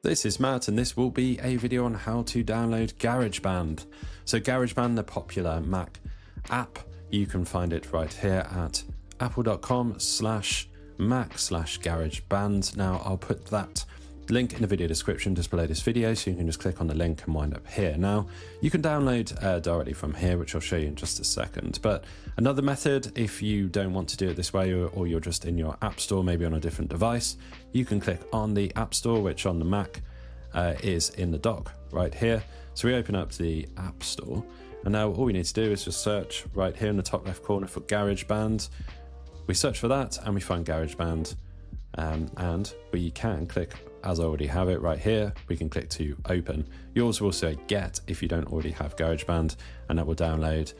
This is Matt, and this will be a video on how to download GarageBand. So GarageBand, the popular Mac app, you can find it right here at apple.com/Mac/GarageBand. Now I'll put that link in the video description just below this video, so you can just click on the link and wind up here. Now you can download directly from here, which I'll show you in just a second. But another method, if you don't want to do it this way, or you're just in your app store, maybe on a different device, you can click on the app store, which on the Mac is in the dock right here. So we open up the app store, and now all we need to do is just search right here in the top left corner for GarageBand. We search for that and we find GarageBand, and we can click, as I already have it right here, we can click to open. Yours will say get if you don't already have GarageBand, and that will download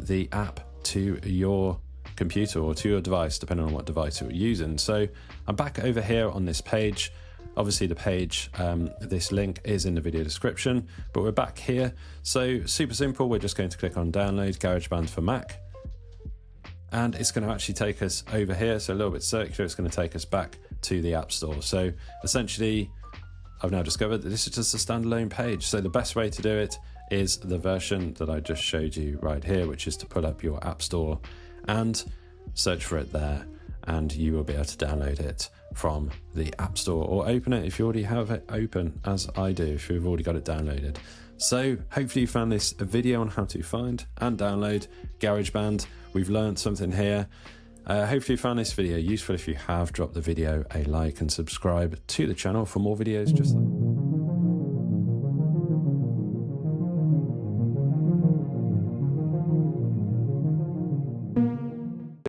the app to your computer or to your device, depending on what device you're using. So I'm back over here on this page. Obviously the page, this link is in the video description, but we're back here. So super simple, we're just going to click on download GarageBand for Mac. And it's going to actually take us over here, so a little bit circular. It's going to take us back to the App Store. So essentially, I've now discovered that this is just a standalone page. So the best way to do it is the version that I just showed you right here, which is to pull up your App Store and search for it there, and you will be able to download it from the App Store, or open it if you already have it open, as I do, if you've already got it downloaded. So hopefully you found this a video on how to find and download GarageBand. We've learned something here. Hopefully you found this video useful. If you have, drop the video a like and subscribe to the channel for more videos just like